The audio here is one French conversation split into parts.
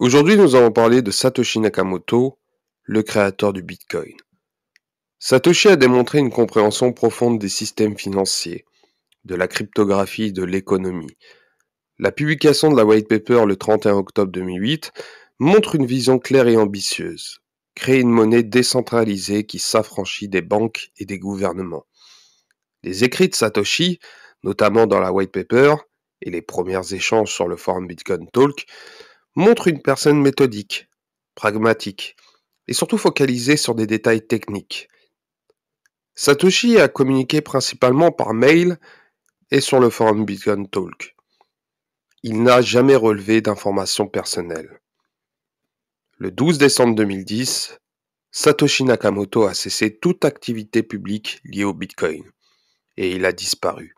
Aujourd'hui, nous allons parler de Satoshi Nakamoto, le créateur du Bitcoin. Satoshi a démontré une compréhension profonde des systèmes financiers, de la cryptographie et de l'économie. La publication de la white paper le 31 octobre 2008 montre une vision claire et ambitieuse. Créer une monnaie décentralisée qui s'affranchit des banques et des gouvernements. Les écrits de Satoshi, notamment dans la white paper et les premiers échanges sur le forum Bitcoin Talk, montrent une personne méthodique, pragmatique, et surtout focalisée sur des détails techniques. Satoshi a communiqué principalement par mail et sur le forum Bitcoin Talk. Il n'a jamais relevé d'informations personnelles. Le 12 décembre 2010, Satoshi Nakamoto a cessé toute activité publique liée au Bitcoin et il a disparu.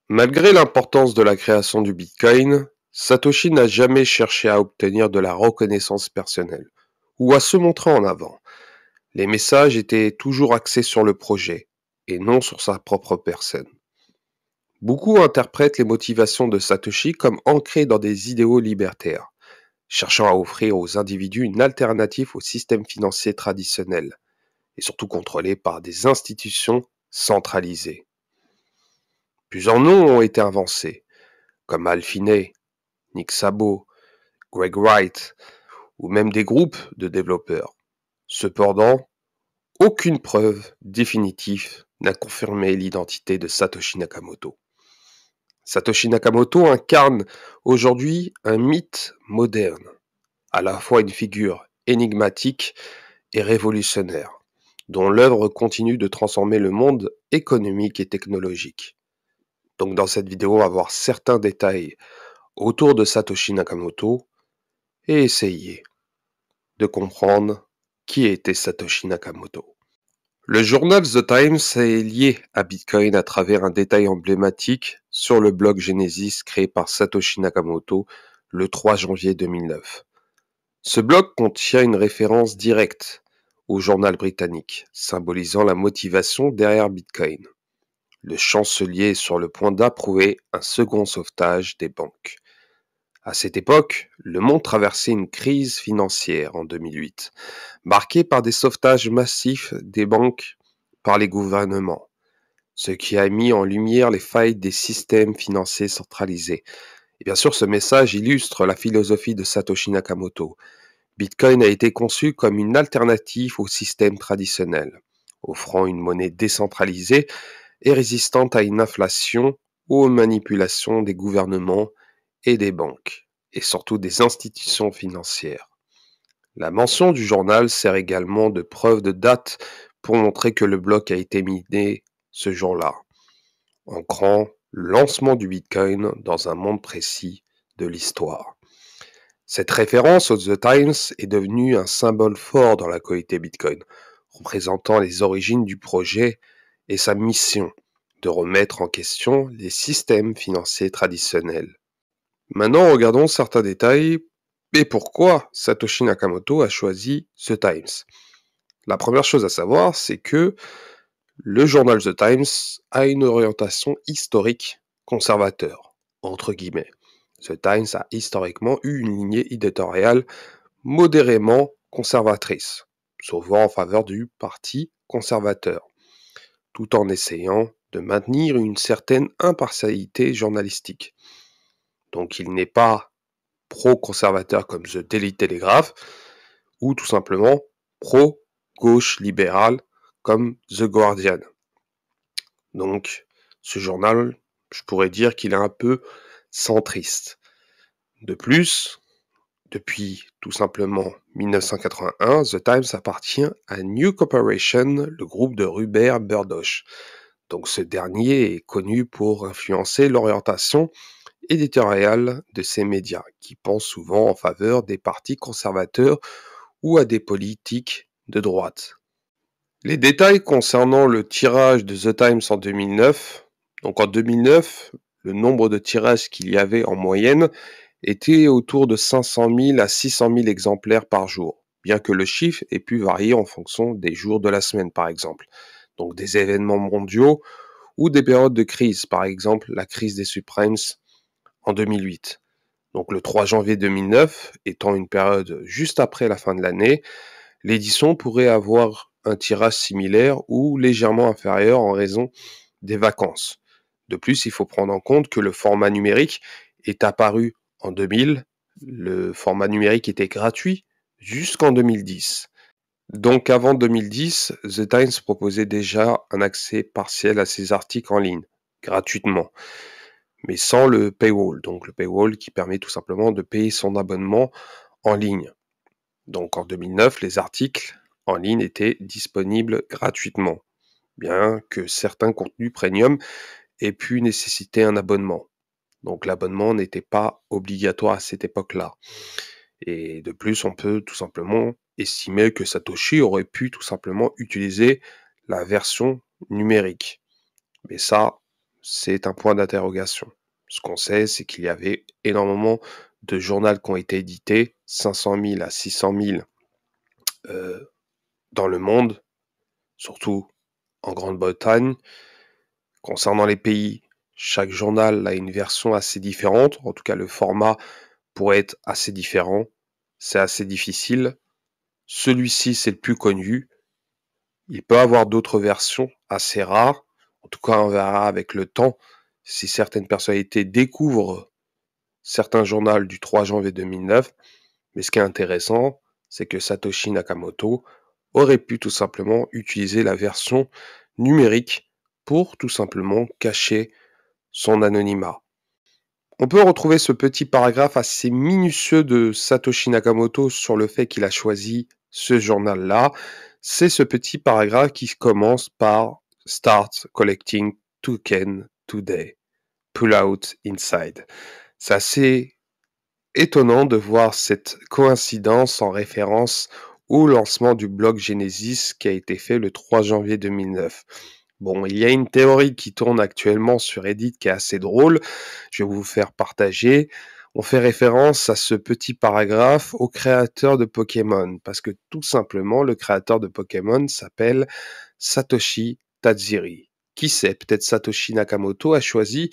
Malgré l'importance de la création du Bitcoin, Satoshi n'a jamais cherché à obtenir de la reconnaissance personnelle ou à se montrer en avant. Les messages étaient toujours axés sur le projet et non sur sa propre personne. Beaucoup interprètent les motivations de Satoshi comme ancrées dans des idéaux libertaires, cherchant à offrir aux individus une alternative au système financier traditionnel, et surtout contrôlé par des institutions centralisées. Plusieurs noms ont été avancés, comme Hal Finney, Nick Szabo, Greg Wright, ou même des groupes de développeurs. Cependant, aucune preuve définitive n'a confirmé l'identité de Satoshi Nakamoto. Satoshi Nakamoto incarne aujourd'hui un mythe moderne, à la fois une figure énigmatique et révolutionnaire, dont l'œuvre continue de transformer le monde économique et technologique. Donc dans cette vidéo, on va voir certains détails autour de Satoshi Nakamoto et essayer de comprendre qui était Satoshi Nakamoto. Le journal The Times est lié à Bitcoin à travers un détail emblématique sur le blog Genesis créé par Satoshi Nakamoto le 3 janvier 2009. Ce blog contient une référence directe au journal britannique, symbolisant la motivation derrière Bitcoin. Le chancelier est sur le point d'approuver un second sauvetage des banques. À cette époque, le monde traversait une crise financière en 2008, marquée par des sauvetages massifs des banques par les gouvernements, ce qui a mis en lumière les failles des systèmes financiers centralisés. Et bien sûr, ce message illustre la philosophie de Satoshi Nakamoto. Bitcoin a été conçu comme une alternative au système traditionnel, offrant une monnaie décentralisée et résistante à une inflation ou aux manipulations des gouvernements et des banques, et surtout des institutions financières. La mention du journal sert également de preuve de date pour montrer que le bloc a été miné ce jour-là, ancrant le lancement du Bitcoin dans un monde précis de l'histoire. Cette référence au The Times est devenue un symbole fort dans la communauté Bitcoin, représentant les origines du projet et sa mission de remettre en question les systèmes financiers traditionnels. Maintenant, regardons certains détails et pourquoi Satoshi Nakamoto a choisi The Times. La première chose à savoir, c'est que le journal The Times a une orientation historique conservateur, entre guillemets. The Times a historiquement eu une lignée éditoriale modérément conservatrice, souvent en faveur du parti conservateur, tout en essayant de maintenir une certaine impartialité journalistique. Donc il n'est pas pro-conservateur comme The Daily Telegraph, ou tout simplement pro-gauche libérale comme The Guardian. Donc ce journal, je pourrais dire qu'il est un peu centriste. De plus, depuis tout simplement 1981, The Times appartient à New Corporation, le groupe de Rupert Murdoch. Donc ce dernier est connu pour influencer l'orientation éditoriale de ces médias, qui pensent souvent en faveur des partis conservateurs ou à des politiques de droite. Les détails concernant le tirage de The Times en 2009. Donc en 2009, le nombre de tirages qu'il y avait en moyenne était autour de 500 000 à 600 000 exemplaires par jour, bien que le chiffre ait pu varier en fonction des jours de la semaine par exemple, donc des événements mondiaux ou des périodes de crise, par exemple la crise des subprimes en 2008. Donc le 3 janvier 2009, étant une période juste après la fin de l'année, l'édition pourrait avoir un tirage similaire ou légèrement inférieur en raison des vacances. De plus, il faut prendre en compte que le format numérique est apparu en 2000. Le format numérique était gratuit jusqu'en 2010. Donc avant 2010, The Times proposait déjà un accès partiel à ses articles en ligne, gratuitement, mais sans le paywall. Donc le paywall qui permet tout simplement de payer son abonnement en ligne. Donc en 2009, les articles en ligne étaient disponibles gratuitement, bien que certains contenus premium aient pu nécessiter un abonnement. Donc l'abonnement n'était pas obligatoire à cette époque-là. Et de plus, on peut tout simplement estimer que Satoshi aurait pu tout simplement utiliser la version numérique. Mais ça, c'est un point d'interrogation. Ce qu'on sait, c'est qu'il y avait énormément de journaux qui ont été édités, 500 000 à 600 000 dans le monde, surtout en Grande-Bretagne. Concernant les pays, chaque journal a une version assez différente. En tout cas, le format pourrait être assez différent. C'est assez difficile. Celui-ci, c'est le plus connu. Il peut avoir d'autres versions assez rares. En tout cas, on verra avec le temps si certaines personnalités découvrent certains journaux du 3 janvier 2009. Mais ce qui est intéressant, c'est que Satoshi Nakamoto aurait pu tout simplement utiliser la version numérique pour tout simplement cacher son anonymat. On peut retrouver ce petit paragraphe assez minutieux de Satoshi Nakamoto sur le fait qu'il a choisi ce journal-là. C'est ce petit paragraphe qui commence par Start collecting token today. Pull out inside. C'est assez étonnant de voir cette coïncidence en référence au lancement du blog Genesis qui a été fait le 3 janvier 2009. Bon, il y a une théorie qui tourne actuellement sur Reddit qui est assez drôle. Je vais vous faire partager. On fait référence à ce petit paragraphe au créateur de Pokémon, parce que tout simplement, le créateur de Pokémon s'appelle Satoshi Tajiri. Qui sait, peut-être Satoshi Nakamoto a choisi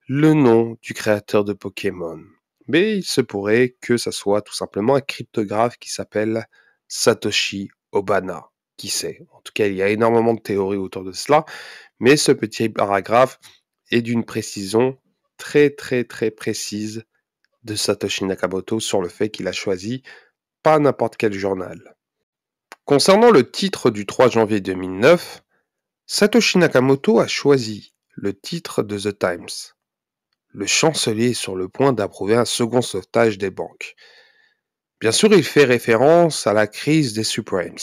le nom du créateur de Pokémon. Mais il se pourrait que ça soit tout simplement un cryptographe qui s'appelle Satoshi Obana. Qui sait? En tout cas, il y a énormément de théories autour de cela, mais ce petit paragraphe est d'une précision très précise de Satoshi Nakamoto sur le fait qu'il a choisi pas n'importe quel journal. Concernant le titre du 3 janvier 2009, Satoshi Nakamoto a choisi le titre de The Times. Le chancelier est sur le point d'approuver un second sauvetage des banques. Bien sûr, il fait référence à la crise des subprimes.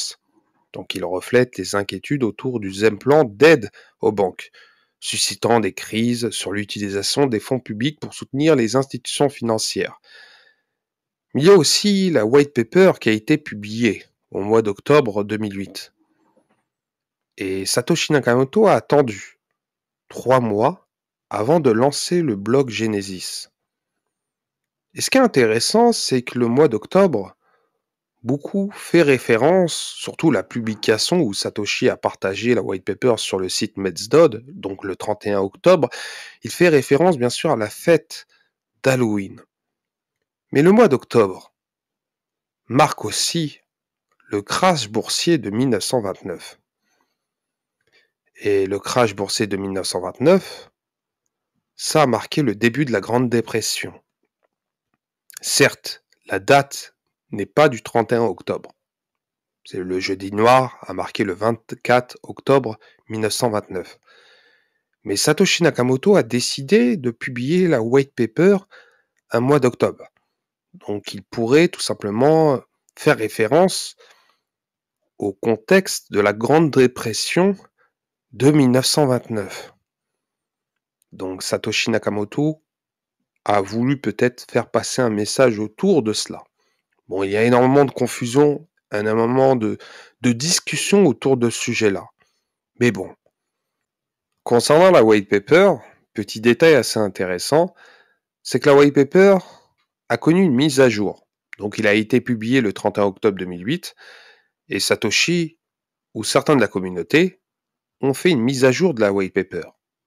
Donc il reflète les inquiétudes autour du deuxième plan d'aide aux banques, suscitant des crises sur l'utilisation des fonds publics pour soutenir les institutions financières. Il y a aussi la white paper qui a été publiée au mois d'octobre 2008. Et Satoshi Nakamoto a attendu 3 mois avant de lancer le blog Genesis. Et ce qui est intéressant, c'est que le mois d'octobre, beaucoup fait référence, surtout la publication où Satoshi a partagé la white paper sur le site Metsdod, donc le 31 octobre, il fait référence bien sûr à la fête d'Halloween. Mais le mois d'octobre marque aussi le crash boursier de 1929. Et le crash boursier de 1929, ça a marqué le début de la Grande Dépression. Certes, la date n'est pas du 31 octobre. C'est le jeudi noir a marqué le 24 octobre 1929. Mais Satoshi Nakamoto a décidé de publier la white paper un mois d'octobre. Donc il pourrait tout simplement faire référence au contexte de la Grande Dépression de 1929. Donc Satoshi Nakamoto a voulu peut-être faire passer un message autour de cela. Bon, il y a énormément de confusion, énormément de discussion autour de ce sujet-là. Mais bon, concernant la white paper, petit détail assez intéressant, c'est que la white paper a connu une mise à jour. Donc il a été publié le 31 octobre 2008 et Satoshi ou certains de la communauté ont fait une mise à jour de la white paper.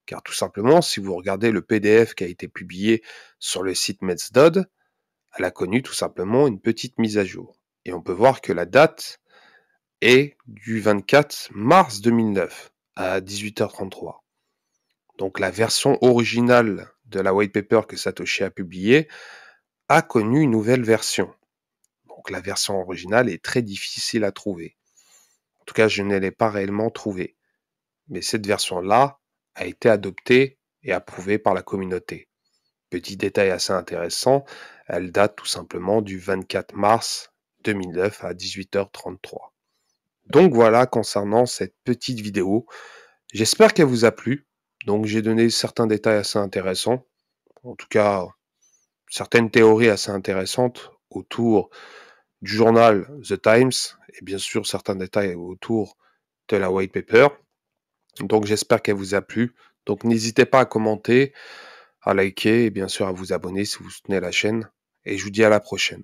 Car tout simplement, si vous regardez le PDF qui a été publié sur le site Metsdod, Elle a connu tout simplement une petite mise à jour. Et on peut voir que la date est du 24 mars 2009 à 18h33. Donc la version originale de la white paper que Satoshi a publiée a connu une nouvelle version. Donc la version originale est très difficile à trouver. En tout cas, je ne l'ai pas réellement trouvée. Mais cette version-là a été adoptée et approuvée par la communauté. Petit détail assez intéressant, elle date tout simplement du 24 mars 2009 à 18h33. Donc voilà concernant cette petite vidéo. J'espère qu'elle vous a plu. Donc j'ai donné certains détails assez intéressants. En tout cas, certaines théories assez intéressantes autour du journal The Times et bien sûr certains détails autour de la white paper. Donc j'espère qu'elle vous a plu. Donc n'hésitez pas à commenter, à liker et bien sûr à vous abonner si vous soutenez la chaîne. Et je vous dis à la prochaine.